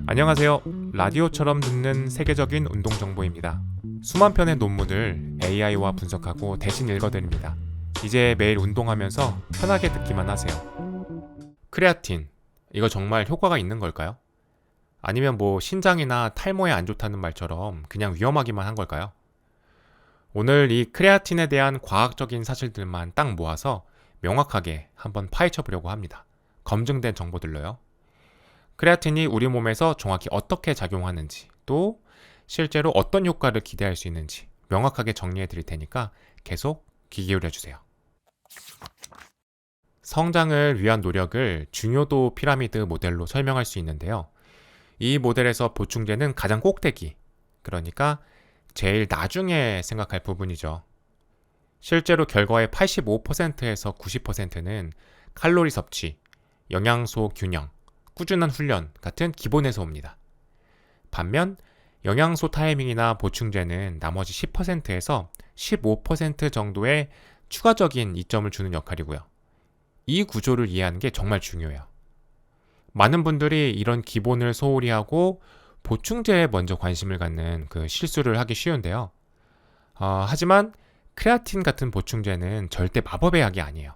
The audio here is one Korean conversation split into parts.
안녕하세요. 라디오처럼 듣는 세계적인 운동 정보입니다. 수만 편의 논문을 AI와 분석하고 대신 읽어드립니다. 이제 매일 운동하면서 편하게 듣기만 하세요. 크레아틴, 이거 정말 효과가 있는 걸까요? 아니면 신장이나 탈모에 안 좋다는 말처럼 그냥 위험하기만 한 걸까요? 오늘 이 크레아틴에 대한 과학적인 사실들만 딱 모아서 명확하게 한번 파헤쳐 보려고 합니다. 검증된 정보들로요. 크레아틴이 우리 몸에서 정확히 어떻게 작용하는지, 또 실제로 어떤 효과를 기대할 수 있는지 명확하게 정리해 드릴 테니까 계속 귀 기울여 주세요. 성장을 위한 노력을 중요도 피라미드 모델로 설명할 수 있는데요. 이 모델에서 보충제는 가장 꼭대기, 그러니까 제일 나중에 생각할 부분이죠. 실제로 결과의 85%에서 90%는 칼로리 섭취, 영양소 균형, 꾸준한 훈련 같은 기본에서 옵니다. 반면 영양소 타이밍이나 보충제는 나머지 10%에서 15% 정도의 추가적인 이점을 주는 역할이고요. 이 구조를 이해하는 게 정말 중요해요. 많은 분들이 이런 기본을 소홀히 하고 보충제에 먼저 관심을 갖는 그 실수를 하기 쉬운데요. 하지만 크레아틴 같은 보충제는 절대 마법의 약이 아니에요.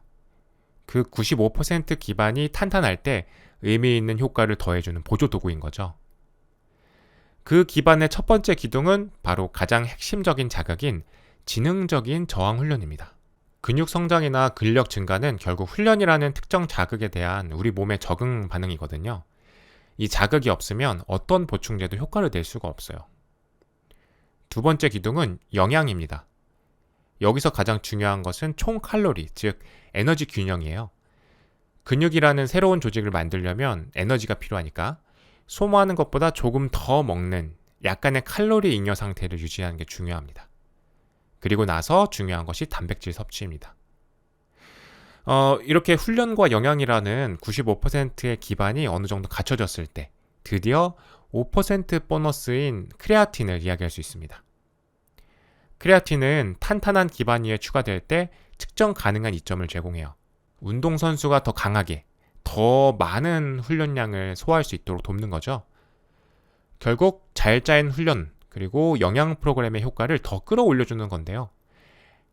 그 95% 기반이 탄탄할 때 의미 있는 효과를 더해주는 보조 도구인 거죠. 그 기반의 첫 번째 기둥은 바로 가장 핵심적인 자극인 지능적인 저항 훈련입니다. 근육 성장이나 근력 증가는 결국 훈련이라는 특정 자극에 대한 우리 몸의 적응 반응이거든요. 이 자극이 없으면 어떤 보충제도 효과를 낼 수가 없어요. 두 번째 기둥은 영양입니다. 여기서 가장 중요한 것은 총 칼로리, 즉 에너지 균형이에요. 근육이라는 새로운 조직을 만들려면 에너지가 필요하니까 소모하는 것보다 조금 더 먹는 약간의 칼로리 잉여 상태를 유지하는 게 중요합니다. 그리고 나서 중요한 것이 단백질 섭취입니다. 이렇게 훈련과 영양이라는 95%의 기반이 어느 정도 갖춰졌을 때 드디어 5% 보너스인 크레아틴을 이야기할 수 있습니다. 크레아틴은 탄탄한 기반 위에 추가될 때 측정 가능한 이점을 제공해요. 운동선수가 더 강하게, 더 많은 훈련량을 소화할 수 있도록 돕는 거죠. 결국 잘 짜인 훈련, 그리고 영양 프로그램의 효과를 더 끌어올려주는 건데요.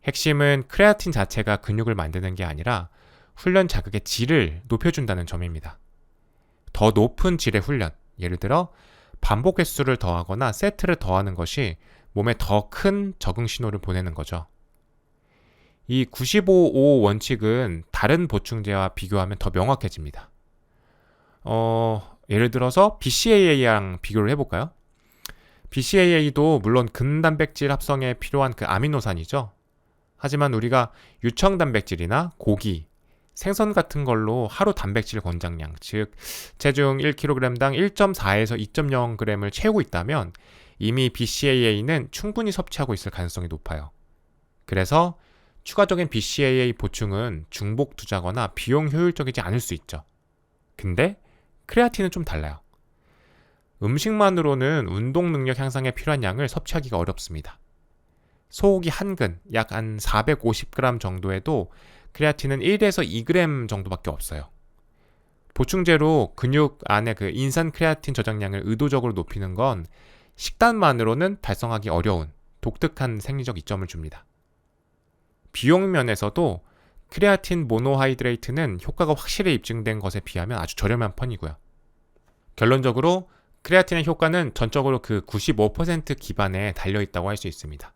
핵심은 크레아틴 자체가 근육을 만드는 게 아니라 훈련 자극의 질을 높여준다는 점입니다. 더 높은 질의 훈련, 예를 들어 반복 횟수를 더하거나 세트를 더하는 것이 몸에 더 큰 적응 신호를 보내는 거죠. 이 95-5 원칙은 다른 보충제와 비교하면 더 명확해집니다. 예를 들어서 BCAA랑 비교를 해볼까요? BCAA도 물론 근단백질 합성에 필요한 그 아미노산이죠. 하지만 우리가 유청단백질이나 고기, 생선 같은 걸로 하루 단백질 권장량, 즉 체중 1kg당 1.4에서 2.0g을 채우고 있다면 이미 BCAA는 충분히 섭취하고 있을 가능성이 높아요. 그래서 추가적인 BCAA 보충은 중복 투자거나 비용 효율적이지 않을 수 있죠. 근데 크레아틴은 좀 달라요. 음식만으로는 운동 능력 향상에 필요한 양을 섭취하기가 어렵습니다. 소고기 한 근, 약 한 450g 정도에도 크레아틴은 1에서 2g 정도밖에 없어요. 보충제로 근육 안에 그 인산 크레아틴 저장량을 의도적으로 높이는 건 식단만으로는 달성하기 어려운 독특한 생리적 이점을 줍니다. 비용 면에서도 크레아틴 모노하이드레이트는 효과가 확실히 입증된 것에 비하면 아주 저렴한 편이고요. 결론적으로 크레아틴의 효과는 전적으로 그 95% 기반에 달려있다고 할 수 있습니다.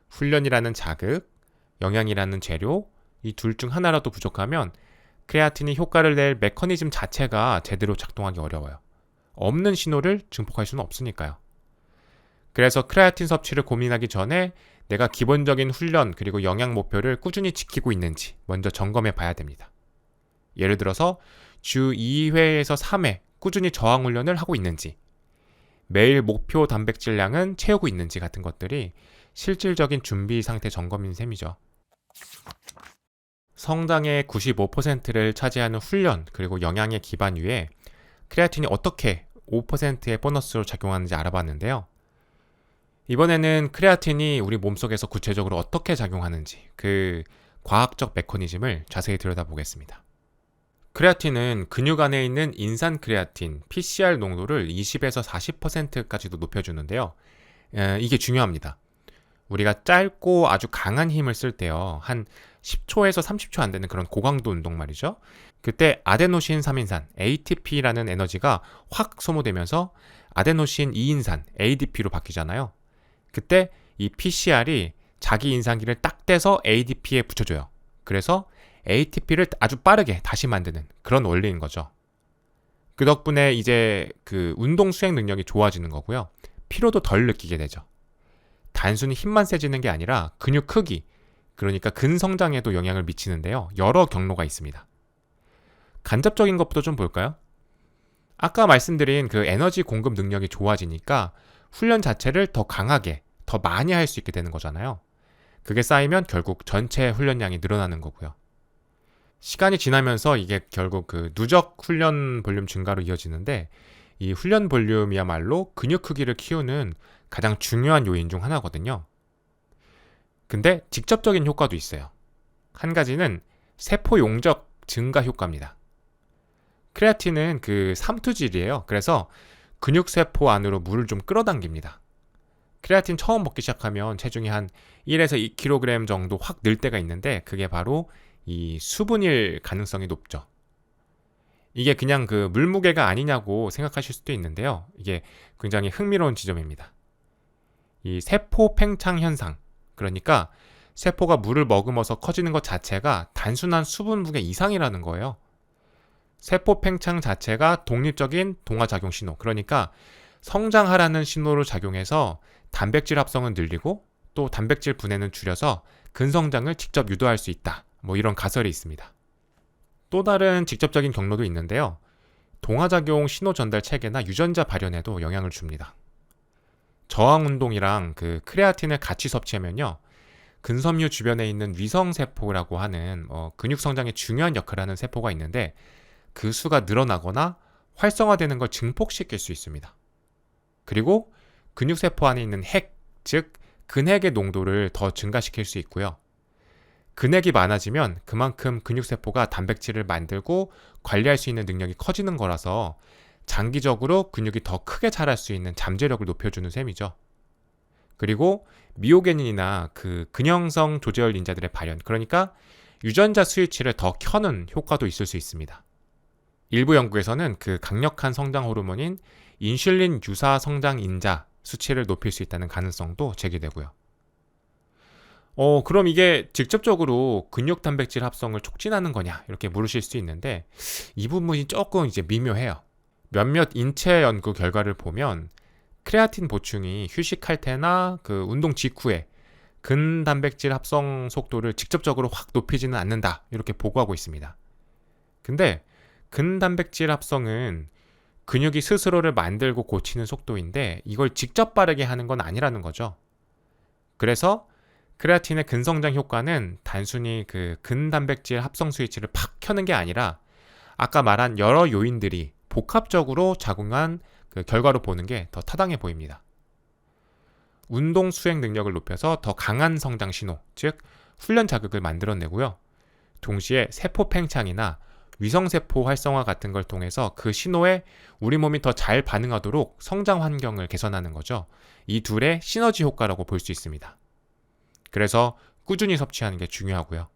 훈련이라는 자극, 영양이라는 재료, 이 둘 중 하나라도 부족하면 크레아틴이 효과를 낼 메커니즘 자체가 제대로 작동하기 어려워요. 없는 신호를 증폭할 수는 없으니까요. 그래서 크레아틴 섭취를 고민하기 전에 내가 기본적인 훈련 그리고 영양 목표를 꾸준히 지키고 있는지 먼저 점검해 봐야 됩니다. 예를 들어서 주 2회에서 3회 꾸준히 저항 훈련을 하고 있는지, 매일 목표 단백질량은 채우고 있는지 같은 것들이 실질적인 준비 상태 점검인 셈이죠. 성장의 95%를 차지하는 훈련 그리고 영양의 기반 위에 크레아틴이 어떻게 5%의 보너스로 작용하는지 알아봤는데요. 이번에는 크레아틴이 우리 몸속에서 구체적으로 어떻게 작용하는지 그 과학적 메커니즘을 자세히 들여다보겠습니다. 크레아틴은 근육 안에 있는 인산 크레아틴, PCR 농도를 20에서 40%까지도 높여주는데요. 이게 중요합니다. 우리가 짧고 아주 강한 힘을 쓸 때요. 한 10초에서 30초 안 되는 그런 고강도 운동 말이죠. 그때 아데노신 3인산, ATP라는 에너지가 확 소모되면서 아데노신 2인산, ADP로 바뀌잖아요. 그때 이 PCR이 자기 인산기를 딱 떼서 ADP에 붙여줘요. 그래서 ATP를 아주 빠르게 다시 만드는 그런 원리인 거죠. 그 덕분에 이제 그 운동 수행 능력이 좋아지는 거고요. 피로도 덜 느끼게 되죠. 단순히 힘만 세지는 게 아니라 근육 크기, 그러니까 근성장에도 영향을 미치는데요. 여러 경로가 있습니다. 간접적인 것부터 좀 볼까요? 아까 말씀드린 그 에너지 공급 능력이 좋아지니까 훈련 자체를 더 강하게, 더 많이 할 수 있게 되는 거잖아요. 그게 쌓이면 결국 전체 훈련량이 늘어나는 거고요. 시간이 지나면서 이게 결국 그 누적 훈련 볼륨 증가로 이어지는데, 이 훈련 볼륨이야말로 근육 크기를 키우는 가장 중요한 요인 중 하나거든요. 근데 직접적인 효과도 있어요. 한 가지는 세포 용적 증가 효과입니다. 크레아틴은 그 삼투질이에요. 그래서 근육세포 안으로 물을 좀 끌어당깁니다. 크레아틴 처음 먹기 시작하면 체중이 한 1에서 2kg 정도 확 늘 때가 있는데, 그게 바로 이 수분일 가능성이 높죠. 이게 그냥 그 물무게가 아니냐고 생각하실 수도 있는데요. 이게 굉장히 흥미로운 지점입니다. 이 세포 팽창 현상, 그러니까 세포가 물을 머금어서 커지는 것 자체가 단순한 수분 무게 이상이라는 거예요. 세포 팽창 자체가 독립적인 동화작용 신호, 그러니까 성장하라는 신호로 작용해서 단백질 합성은 늘리고 또 단백질 분해는 줄여서 근성장을 직접 유도할 수 있다. 뭐 이런 가설이 있습니다. 또 다른 직접적인 경로도 있는데요. 동화작용 신호 전달 체계나 유전자 발현에도 영향을 줍니다. 저항 운동이랑 그 크레아틴을 같이 섭취하면요. 근섬유 주변에 있는 위성세포라고 하는 근육 성장에 중요한 역할을 하는 세포가 있는데, 그 수가 늘어나거나 활성화되는 걸 증폭시킬 수 있습니다. 그리고 근육세포 안에 있는 핵, 즉 근핵의 농도를 더 증가시킬 수 있고요. 근핵이 많아지면 그만큼 근육세포가 단백질을 만들고 관리할 수 있는 능력이 커지는 거라서 장기적으로 근육이 더 크게 자랄 수 있는 잠재력을 높여주는 셈이죠. 그리고 미오게닌이나 그 근형성 조제혈 인자들의 발현, 그러니까 유전자 스위치를 더 켜는 효과도 있을 수 있습니다. 일부 연구에서는 그 강력한 성장 호르몬인 인슐린 유사 성장 인자 수치를 높일 수 있다는 가능성도 제기되고요. 그럼 이게 직접적으로 근육 단백질 합성을 촉진하는 거냐, 이렇게 물으실 수 있는데, 이 부분이 조금 이제 미묘해요. 몇몇 인체 연구 결과를 보면 크레아틴 보충이 휴식할 때나 그 운동 직후에 근단백질 합성 속도를 직접적으로 확 높이지는 않는다, 이렇게 보고하고 있습니다. 근데 근단백질 합성은 근육이 스스로를 만들고 고치는 속도인데, 이걸 직접 빠르게 하는 건 아니라는 거죠. 그래서 크레아틴의 근성장 효과는 단순히 그 근단백질 합성 스위치를 팍 켜는 게 아니라 아까 말한 여러 요인들이 복합적으로 작용한 그 결과로 보는 게 더 타당해 보입니다. 운동 수행 능력을 높여서 더 강한 성장 신호, 즉 훈련 자극을 만들어내고요. 동시에 세포 팽창이나 위성세포 활성화 같은 걸 통해서 그 신호에 우리 몸이 더 잘 반응하도록 성장 환경을 개선하는 거죠. 이 둘의 시너지 효과라고 볼 수 있습니다. 그래서 꾸준히 섭취하는 게 중요하고요.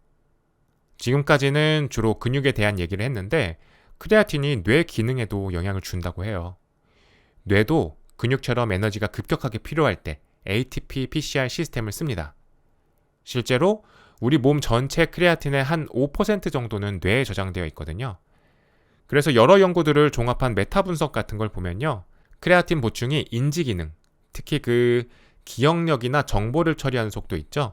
지금까지는 주로 근육에 대한 얘기를 했는데, 크레아틴이 뇌 기능에도 영향을 준다고 해요. 뇌도 근육처럼 에너지가 급격하게 필요할 때 ATP PCR 시스템을 씁니다. 실제로 우리 몸 전체 크레아틴의 한 5% 정도는 뇌에 저장되어 있거든요. 그래서 여러 연구들을 종합한 메타 분석 같은 걸 보면요. 크레아틴 보충이 인지 기능, 특히 그 기억력이나 정보를 처리하는 속도 있죠.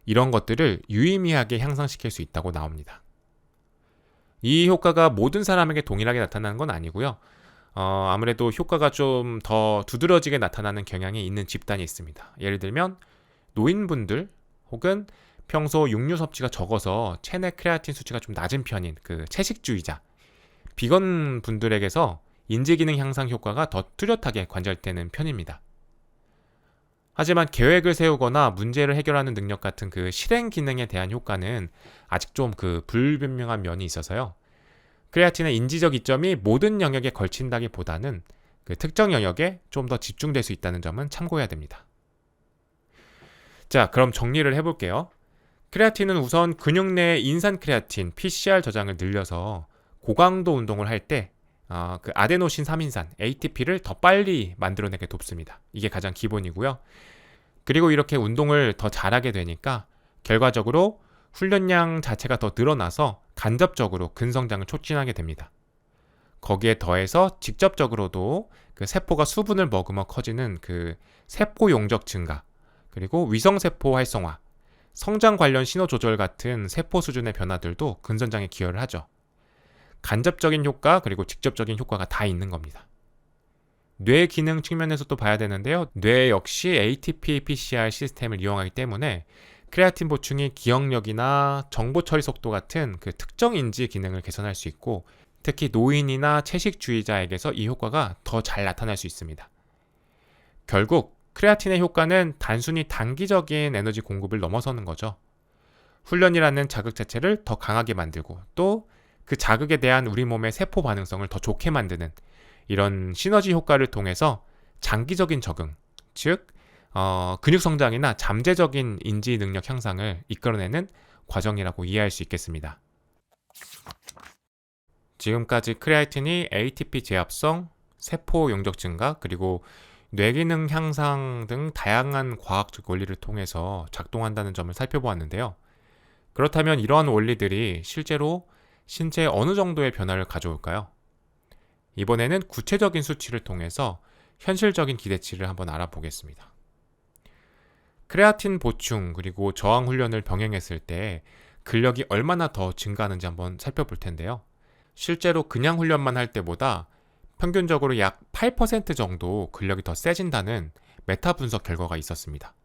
이런 것들을 유의미하게 향상시킬 수 있다고 나옵니다. 이 효과가 모든 사람에게 동일하게 나타나는 건 아니고요. 아무래도 효과가 좀 더 두드러지게 나타나는 경향이 있는 집단이 있습니다. 예를 들면 노인분들 혹은 평소 육류 섭취가 적어서 체내 크레아틴 수치가 좀 낮은 편인 그 채식주의자, 비건 분들에게서 인지기능 향상 효과가 더 뚜렷하게 관찰되는 편입니다. 하지만 계획을 세우거나 문제를 해결하는 능력 같은 그 실행 기능에 대한 효과는 아직 좀 그 불분명한 면이 있어서요. 크레아틴의 인지적 이점이 모든 영역에 걸친다기보다는 그 특정 영역에 좀 더 집중될 수 있다는 점은 참고해야 됩니다. 자, 그럼 정리를 해볼게요. 크레아틴은 우선 근육 내 인산 크레아틴 PCR 저장을 늘려서 고강도 운동을 할 때 그 아데노신 3인산 ATP를 더 빨리 만들어내게 돕습니다. 이게 가장 기본이고요. 그리고 이렇게 운동을 더 잘하게 되니까 결과적으로 훈련량 자체가 더 늘어나서 간접적으로 근성장을 촉진하게 됩니다. 거기에 더해서 직접적으로도 그 세포가 수분을 머금어 커지는 그 세포 용적 증가, 그리고 위성세포 활성화, 성장 관련 신호 조절 같은 세포 수준의 변화들도 근성장에 기여를 하죠. 간접적인 효과 그리고 직접적인 효과가 다 있는 겁니다. 뇌 기능 측면에서도 봐야 되는데요. 뇌 역시 ATP PCR 시스템을 이용하기 때문에 크레아틴 보충이 기억력이나 정보 처리 속도 같은 그 특정 인지 기능을 개선할 수 있고, 특히 노인이나 채식주의자에게서 이 효과가 더 잘 나타날 수 있습니다. 결국 크레아틴의 효과는 단순히 단기적인 에너지 공급을 넘어서는 거죠. 훈련이라는 자극 자체를 더 강하게 만들고 또 그 자극에 대한 우리 몸의 세포 반응성을 더 좋게 만드는 이런 시너지 효과를 통해서 장기적인 적응, 즉 근육 성장이나 잠재적인 인지 능력 향상을 이끌어내는 과정이라고 이해할 수 있겠습니다. 지금까지 크레아틴이 ATP 제합성, 세포 용적 증가, 그리고 뇌기능 향상 등 다양한 과학적 원리를 통해서 작동한다는 점을 살펴보았는데요. 그렇다면 이러한 원리들이 실제로 신체에 어느 정도의 변화를 가져올까요? 이번에는 구체적인 수치를 통해서 현실적인 기대치를 한번 알아보겠습니다. 크레아틴 보충 그리고 저항 훈련을 병행했을 때 근력이 얼마나 더 증가하는지 한번 살펴볼 텐데요. 실제로 그냥 훈련만 할 때보다 평균적으로 약 8% 정도 근력이 더 세진다는 메타 분석 결과가 있었습니다.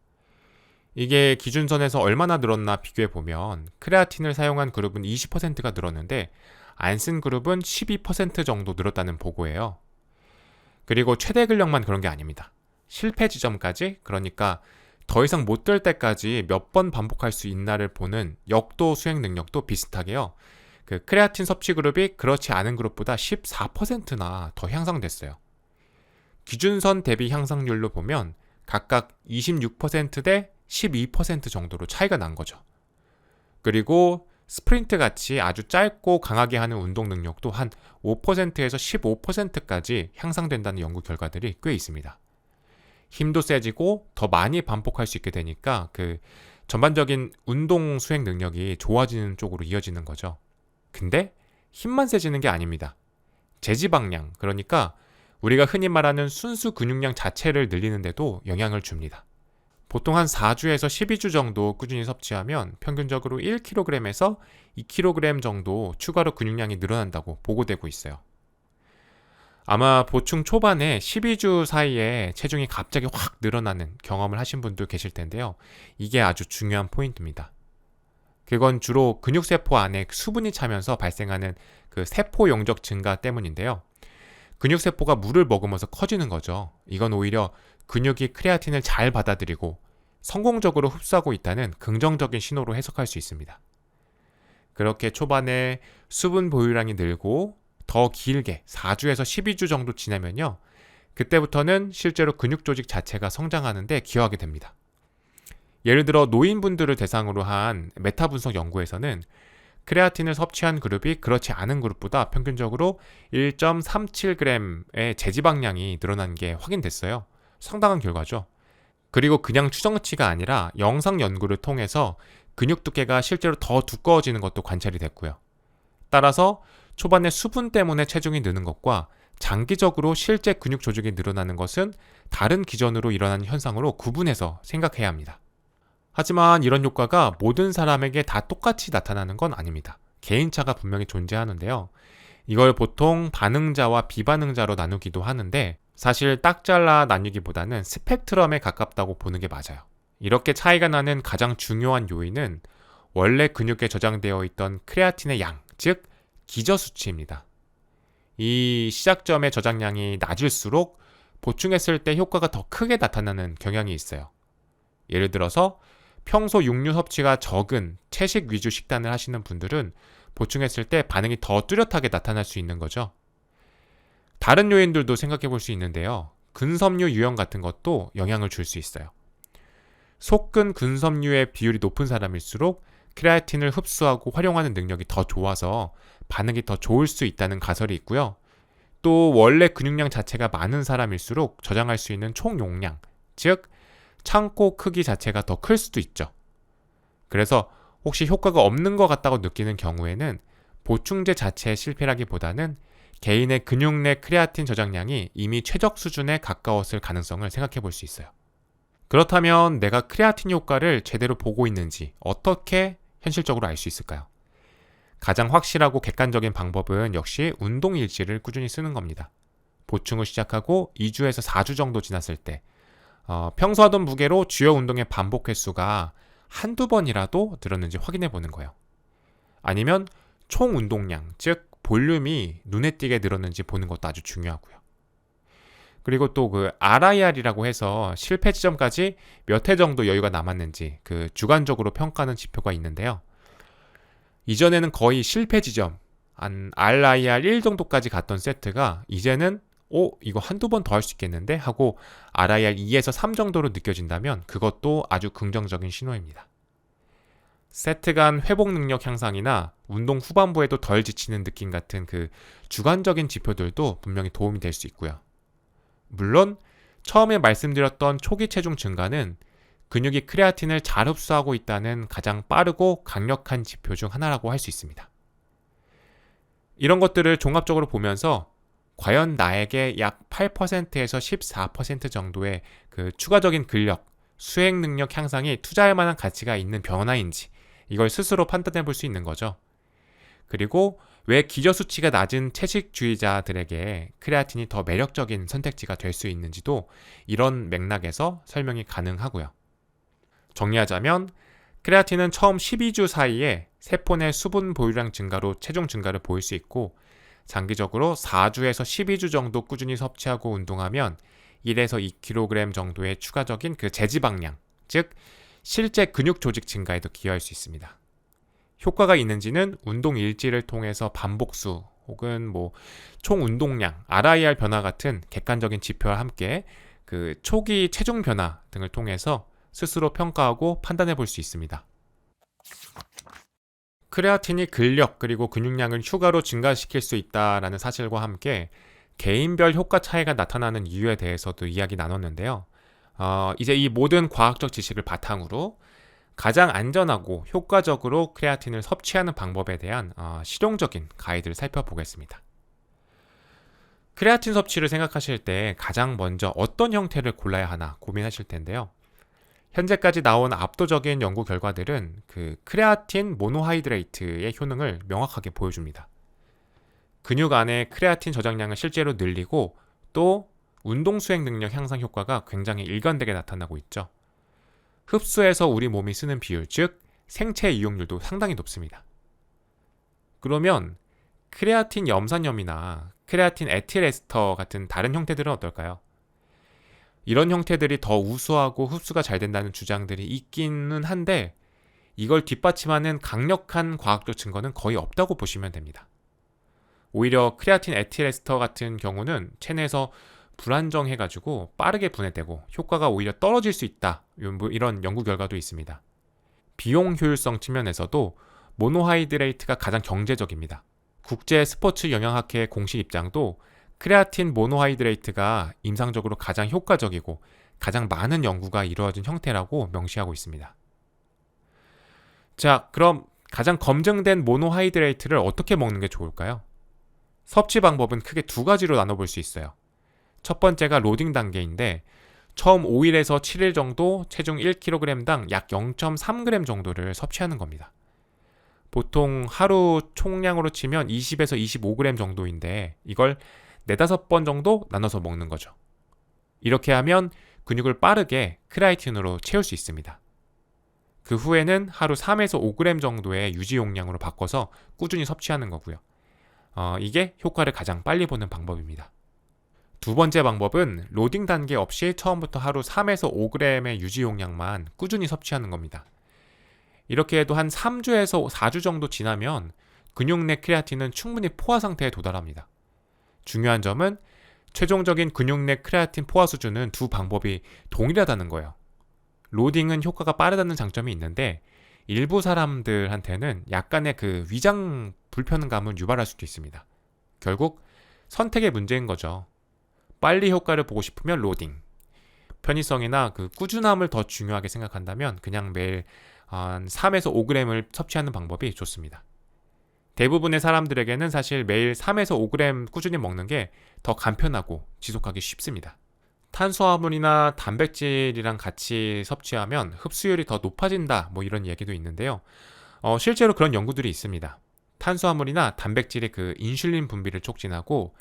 이게 기준선에서 얼마나 늘었나 비교해보면 크레아틴을 사용한 그룹은 20%가 늘었는데 안 쓴 그룹은 12% 정도 늘었다는 보고예요. 그리고 최대 근력만 그런 게 아닙니다. 실패 지점까지, 그러니까 더 이상 못 될 때까지 몇 번 반복할 수 있나를 보는 역도 수행 능력도 비슷하게요. 그 크레아틴 섭취 그룹이 그렇지 않은 그룹보다 14%나 더 향상됐어요. 기준선 대비 향상률로 보면 각각 26% 대 12% 정도로 차이가 난 거죠. 그리고 스프린트 같이 아주 짧고 강하게 하는 운동 능력도 한 5%에서 15%까지 향상된다는 연구 결과들이 꽤 있습니다. 힘도 세지고 더 많이 반복할 수 있게 되니까 그 전반적인 운동 수행 능력이 좋아지는 쪽으로 이어지는 거죠. 근데 힘만 세지는 게 아닙니다. 제지방량, 그러니까 우리가 흔히 말하는 순수 근육량 자체를 늘리는데도 영향을 줍니다. 보통 한 4주에서 12주 정도 꾸준히 섭취하면 평균적으로 1kg에서 2kg 정도 추가로 근육량이 늘어난다고 보고되고 있어요. 아마 보충 초반에 12주 사이에 체중이 갑자기 확 늘어나는 경험을 하신 분도 계실 텐데요. 이게 아주 중요한 포인트입니다. 그건 주로 근육세포 안에 수분이 차면서 발생하는 그 세포 용적 증가 때문인데요. 근육세포가 물을 머금어서 커지는 거죠. 이건 오히려 근육이 크레아틴을 잘 받아들이고 성공적으로 흡수하고 있다는 긍정적인 신호로 해석할 수 있습니다. 그렇게 초반에 수분 보유량이 늘고 더 길게 4주에서 12주 정도 지나면요, 그때부터는 실제로 근육 조직 자체가 성장하는데 기여하게 됩니다. 예를 들어 노인분들을 대상으로 한 메타 분석 연구에서는 크레아틴을 섭취한 그룹이 그렇지 않은 그룹보다 평균적으로 1.37g의 제지방량이 늘어난 게 확인됐어요. 상당한 결과죠. 그리고 그냥 추정치가 아니라 영상 연구를 통해서 근육 두께가 실제로 더 두꺼워지는 것도 관찰이 됐고요. 따라서 초반에 수분 때문에 체중이 느는 것과 장기적으로 실제 근육 조직이 늘어나는 것은 다른 기전으로 일어나는 현상으로 구분해서 생각해야 합니다. 하지만 이런 효과가 모든 사람에게 다 똑같이 나타나는 건 아닙니다. 개인차가 분명히 존재하는데요. 이걸 보통 반응자와 비반응자로 나누기도 하는데 사실 딱 잘라 나뉘기보다는 스펙트럼에 가깝다고 보는 게 맞아요. 이렇게 차이가 나는 가장 중요한 요인은 원래 근육에 저장되어 있던 크레아틴의 양, 즉 기저 수치입니다. 이 시작점의 저장량이 낮을수록 보충했을 때 효과가 더 크게 나타나는 경향이 있어요. 예를 들어서 평소 육류 섭취가 적은 채식 위주 식단을 하시는 분들은 보충했을 때 반응이 더 뚜렷하게 나타날 수 있는 거죠. 다른 요인들도 생각해 볼 수 있는데요. 근섬유 유형 같은 것도 영향을 줄 수 있어요. 속근 근섬유의 비율이 높은 사람일수록 크레아틴을 흡수하고 활용하는 능력이 더 좋아서 반응이 더 좋을 수 있다는 가설이 있고요. 또 원래 근육량 자체가 많은 사람일수록 저장할 수 있는 총 용량, 즉 창고 크기 자체가 더 클 수도 있죠. 그래서 혹시 효과가 없는 것 같다고 느끼는 경우에는 보충제 자체의 실패라기보다는 개인의 근육 내 크레아틴 저장량이 이미 최적 수준에 가까웠을 가능성을 생각해 볼 수 있어요. 그렇다면 내가 크레아틴 효과를 제대로 보고 있는지 어떻게 현실적으로 알 수 있을까요? 가장 확실하고 객관적인 방법은 역시 운동 일지를 꾸준히 쓰는 겁니다. 보충을 시작하고 2주에서 4주 정도 지났을 때 평소 하던 무게로 주요 운동의 반복 횟수가 한두 번이라도 늘었는지 확인해 보는 거예요. 아니면 총 운동량, 즉 볼륨이 눈에 띄게 늘었는지 보는 것도 아주 중요하고요. 그리고 또 그 RIR이라고 해서 실패 지점까지 몇 회 정도 여유가 남았는지 그 주관적으로 평가하는 지표가 있는데요. 이전에는 거의 실패 지점, 한 RIR 1 정도까지 갔던 세트가 이제는 이거 한두 번 더 할 수 있겠는데? 하고 RIR 2에서 3 정도로 느껴진다면 그것도 아주 긍정적인 신호입니다. 세트 간 회복 능력 향상이나 운동 후반부에도 덜 지치는 느낌 같은 그 주관적인 지표들도 분명히 도움이 될 수 있고요. 물론 처음에 말씀드렸던 초기 체중 증가는 근육이 크레아틴을 잘 흡수하고 있다는 가장 빠르고 강력한 지표 중 하나라고 할 수 있습니다. 이런 것들을 종합적으로 보면서 과연 나에게 약 8%에서 14% 정도의 그 추가적인 근력, 수행 능력 향상이 투자할 만한 가치가 있는 변화인지 이걸 스스로 판단해 볼 수 있는 거죠. 그리고 왜 기저 수치가 낮은 채식주의자들에게 크레아틴이 더 매력적인 선택지가 될 수 있는지도 이런 맥락에서 설명이 가능하고요. 정리하자면 크레아틴은 처음 12주 사이에 세포 내 수분 보유량 증가로 체중 증가를 보일 수 있고 장기적으로 4주에서 12주 정도 꾸준히 섭취하고 운동하면 1에서 2kg 정도의 추가적인 그 제지방량, 즉 실제 근육 조직 증가에도 기여할 수 있습니다. 효과가 있는지는 운동 일지를 통해서 반복수 혹은 총 운동량, RIR 변화 같은 객관적인 지표와 함께 그 초기 체중 변화 등을 통해서 스스로 평가하고 판단해 볼 수 있습니다. 크레아틴이 근력 그리고 근육량을 추가로 증가시킬 수 있다는 사실과 함께 개인별 효과 차이가 나타나는 이유에 대해서도 이야기 나눴는데요. 이제 이 모든 과학적 지식을 바탕으로 가장 안전하고 효과적으로 크레아틴을 섭취하는 방법에 대한 실용적인 가이드를 살펴보겠습니다. 크레아틴 섭취를 생각하실 때 가장 먼저 어떤 형태를 골라야 하나 고민하실 텐데요. 현재까지 나온 압도적인 연구 결과들은 그 크레아틴 모노하이드레이트의 효능을 명확하게 보여줍니다. 근육 안에 크레아틴 저장량을 실제로 늘리고 또 운동 수행 능력 향상 효과가 굉장히 일관되게 나타나고 있죠. 흡수해서 우리 몸이 쓰는 비율, 즉 생체 이용률도 상당히 높습니다. 그러면 크레아틴 염산염이나 크레아틴 에틸에스터 같은 다른 형태들은 어떨까요? 이런 형태들이 더 우수하고 흡수가 잘 된다는 주장들이 있기는 한데 이걸 뒷받침하는 강력한 과학적 증거는 거의 없다고 보시면 됩니다. 오히려 크레아틴 에틸에스터 같은 경우는 체내에서 불안정해가지고 빠르게 분해되고 효과가 오히려 떨어질 수 있다. 이런 연구 결과도 있습니다. 비용 효율성 측면에서도 모노하이드레이트가 가장 경제적입니다. 국제 스포츠 영양학회 공식 입장도 크레아틴 모노하이드레이트가 임상적으로 가장 효과적이고 가장 많은 연구가 이루어진 형태라고 명시하고 있습니다. 자, 그럼 가장 검증된 모노하이드레이트를 어떻게 먹는 게 좋을까요? 섭취 방법은 크게 두 가지로 나눠볼 수 있어요. 첫 번째가 로딩 단계인데 처음 5일에서 7일 정도 체중 1kg당 약 0.3g 정도를 섭취하는 겁니다. 보통 하루 총량으로 치면 20에서 25g 정도인데 이걸 4-5번 정도 나눠서 먹는 거죠. 이렇게 하면 근육을 빠르게 크레아틴으로 채울 수 있습니다. 그 후에는 하루 3에서 5g 정도의 유지 용량으로 바꿔서 꾸준히 섭취하는 거고요. 이게 효과를 가장 빨리 보는 방법입니다. 두 번째 방법은 로딩 단계 없이 처음부터 하루 3에서 5g의 유지 용량만 꾸준히 섭취하는 겁니다. 이렇게 해도 한 3주에서 4주 정도 지나면 근육 내 크레아틴은 충분히 포화 상태에 도달합니다. 중요한 점은 최종적인 근육 내 크레아틴 포화 수준은 두 방법이 동일하다는 거예요. 로딩은 효과가 빠르다는 장점이 있는데 일부 사람들한테는 약간의 그 위장 불편감을 유발할 수도 있습니다. 결국 선택의 문제인 거죠. 빨리 효과를 보고 싶으면 로딩, 편의성이나 그 꾸준함을 더 중요하게 생각한다면 그냥 매일 한 3에서 5g을 섭취하는 방법이 좋습니다. 대부분의 사람들에게는 사실 매일 3에서 5g 꾸준히 먹는 게 더 간편하고 지속하기 쉽습니다. 탄수화물이나 단백질이랑 같이 섭취하면 흡수율이 더 높아진다 이런 얘기도 있는데요. 실제로 그런 연구들이 있습니다. 탄수화물이나 단백질의 그 인슐린 분비를 촉진하고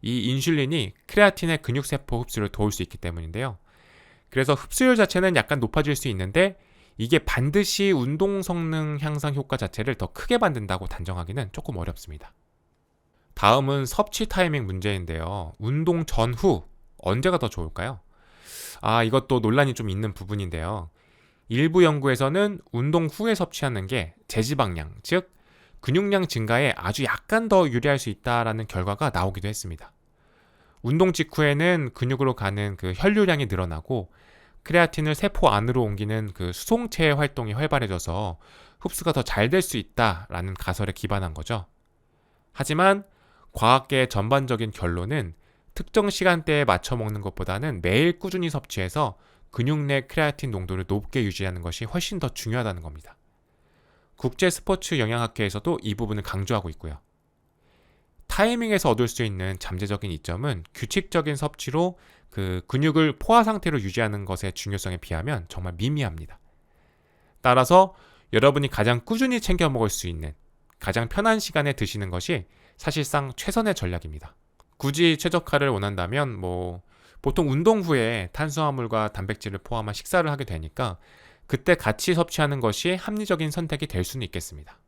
이 인슐린이 크레아틴의 근육세포 흡수를 도울 수 있기 때문인데요. 그래서 흡수율 자체는 약간 높아질 수 있는데 이게 반드시 운동 성능 향상 효과 자체를 더 크게 만든다고 단정하기는 조금 어렵습니다. 다음은 섭취 타이밍 문제인데요. 운동 전후 언제가 더 좋을까요? 이것도 논란이 좀 있는 부분인데요. 일부 연구에서는 운동 후에 섭취하는 게 제지방량, 즉 근육량 증가에 아주 약간 더 유리할 수 있다라는 결과가 나오기도 했습니다. 운동 직후에는 근육으로 가는 그 혈류량이 늘어나고 크레아틴을 세포 안으로 옮기는 그 수송체의 활동이 활발해져서 흡수가 더 잘 될 수 있다라는 가설에 기반한 거죠. 하지만 과학계의 전반적인 결론은 특정 시간대에 맞춰 먹는 것보다는 매일 꾸준히 섭취해서 근육 내 크레아틴 농도를 높게 유지하는 것이 훨씬 더 중요하다는 겁니다. 국제 스포츠 영양학회에서도 이 부분을 강조하고 있고요. 타이밍에서 얻을 수 있는 잠재적인 이점은 규칙적인 섭취로 그 근육을 포화 상태로 유지하는 것의 중요성에 비하면 정말 미미합니다. 따라서 여러분이 가장 꾸준히 챙겨 먹을 수 있는 가장 편한 시간에 드시는 것이 사실상 최선의 전략입니다. 굳이 최적화를 원한다면 보통 운동 후에 탄수화물과 단백질을 포함한 식사를 하게 되니까 그때 같이 섭취하는 것이 합리적인 선택이 될 수는 있겠습니다.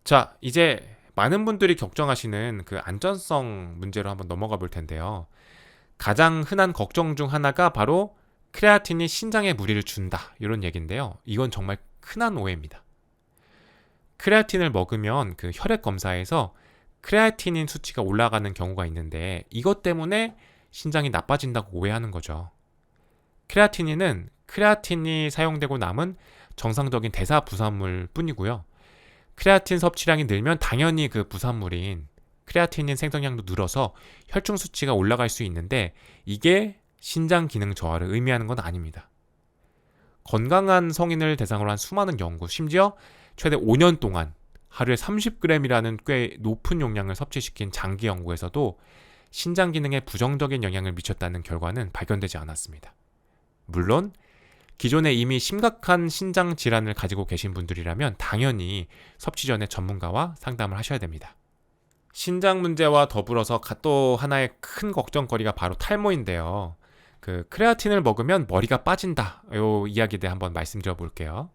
자, 이제 많은 분들이 걱정하시는 그 안전성 문제로 한번 넘어가 볼 텐데요. 가장 흔한 걱정 중 하나가 바로 크레아틴이 신장에 무리를 준다 이런 얘기인데요. 이건 정말 흔한 오해입니다. 크레아틴을 먹으면 그 혈액 검사에서 크레아티닌 수치가 올라가는 경우가 있는데 이것 때문에 신장이 나빠진다고 오해하는 거죠. 크레아티닌은 크레아틴이 사용되고 남은 정상적인 대사 부산물 뿐이고요. 크레아틴 섭취량이 늘면 당연히 그 부산물인 크레아티닌 생성량도 늘어서 혈중 수치가 올라갈 수 있는데 이게 신장 기능 저하를 의미하는 건 아닙니다. 건강한 성인을 대상으로 한 수많은 연구, 심지어 최대 5년 동안 하루에 30g이라는 꽤 높은 용량을 섭취시킨 장기 연구에서도 신장 기능에 부정적인 영향을 미쳤다는 결과는 발견되지 않았습니다. 물론 기존에 이미 심각한 신장 질환을 가지고 계신 분들이라면 당연히 섭취 전에 전문가와 상담을 하셔야 됩니다. 신장 문제와 더불어서 또 하나의 큰 걱정거리가 바로 탈모인데요. 그 크레아틴을 먹으면 머리가 빠진다. 이 이야기에 대해 한번 말씀드려 볼게요.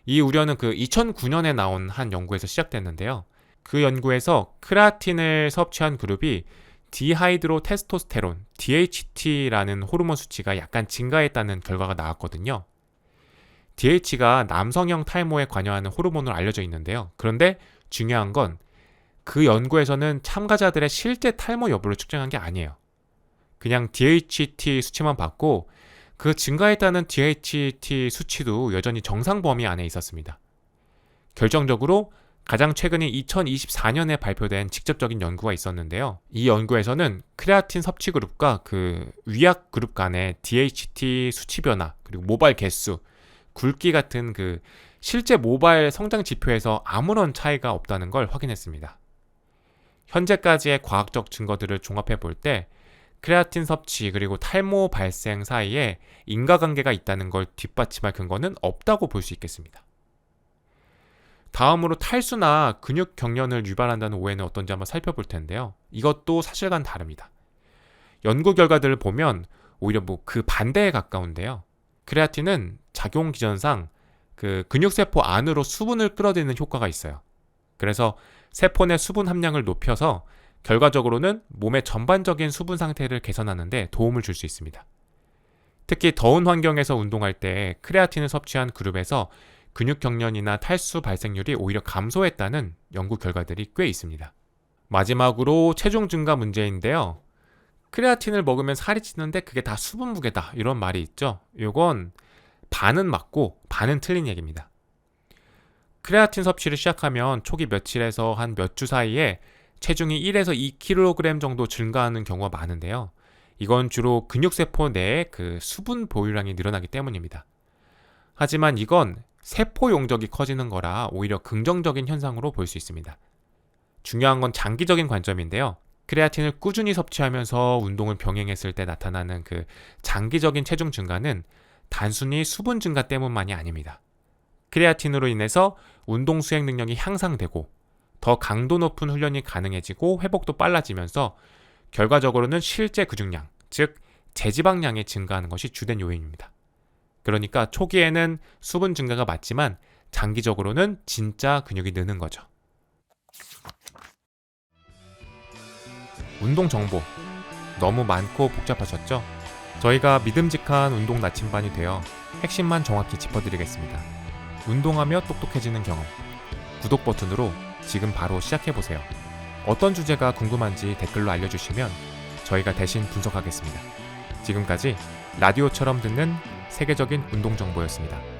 이 우려는 그 2009년에 나온 한 연구에서 시작됐는데요. 그 연구에서 크레아틴을 섭취한 그룹이 디하이드로 테스토스테론, DHT라는 호르몬 수치가 약간 증가했다는 결과가 나왔거든요. DH가 남성형 탈모에 관여하는 호르몬으로 알려져 있는데요. 그런데 중요한 건 그 연구에서는 참가자들의 실제 탈모 여부를 측정한 게 아니에요. 그냥 DHT 수치만 봤고 그 증가했다는 DHT 수치도 여전히 정상 범위 안에 있었습니다. 결정적으로 가장 최근인 2024년에 발표된 직접적인 연구가 있었는데요. 이 연구에서는 크레아틴 섭취 그룹과 그 위약 그룹 간의 DHT 수치 변화, 그리고 모발 개수, 굵기 같은 그 실제 모발 성장 지표에서 아무런 차이가 없다는 걸 확인했습니다. 현재까지의 과학적 증거들을 종합해 볼 때 크레아틴 섭취 그리고 탈모 발생 사이에 인과관계가 있다는 걸 뒷받침할 근거는 없다고 볼 수 있겠습니다. 다음으로 탈수나 근육 경련을 유발한다는 오해는 어떤지 한번 살펴볼 텐데요. 이것도 사실과는 다릅니다. 연구 결과들을 보면 오히려 그 반대에 가까운데요. 크레아틴은 작용 기전상 그 근육세포 안으로 수분을 끌어들이는 효과가 있어요. 그래서 세포 내 수분 함량을 높여서 결과적으로는 몸의 전반적인 수분 상태를 개선하는 데 도움을 줄 수 있습니다. 특히 더운 환경에서 운동할 때 크레아틴을 섭취한 그룹에서 근육 경련이나 탈수 발생률이 오히려 감소했다는 연구 결과들이 꽤 있습니다. 마지막으로 체중 증가 문제인데요. 크레아틴을 먹으면 살이 찌는데 그게 다 수분 무게다 이런 말이 있죠. 이건 반은 맞고 반은 틀린 얘기입니다. 크레아틴 섭취를 시작하면 초기 며칠에서 한 몇 주 사이에 체중이 1에서 2kg 정도 증가하는 경우가 많은데요. 이건 주로 근육세포 내에 그 수분 보유량이 늘어나기 때문입니다. 하지만 이건 세포 용적이 커지는 거라 오히려 긍정적인 현상으로 볼 수 있습니다. 중요한 건 장기적인 관점인데요. 크레아틴을 꾸준히 섭취하면서 운동을 병행했을 때 나타나는 그 장기적인 체중 증가는 단순히 수분 증가 때문만이 아닙니다. 크레아틴으로 인해서 운동 수행 능력이 향상되고 더 강도 높은 훈련이 가능해지고 회복도 빨라지면서 결과적으로는 실제 근육량, 즉 제지방량이 증가하는 것이 주된 요인입니다. 그러니까 초기에는 수분 증가가 맞지만 장기적으로는 진짜 근육이 느는 거죠. 운동 정보 너무 많고 복잡하셨죠? 저희가 믿음직한 운동 나침반이 되어 핵심만 정확히 짚어드리겠습니다. 운동하며 똑똑해지는 경험. 구독 버튼으로 지금 바로 시작해보세요. 어떤 주제가 궁금한지 댓글로 알려주시면 저희가 대신 분석하겠습니다. 지금까지 라디오처럼 듣는 세계적인 운동 정보였습니다.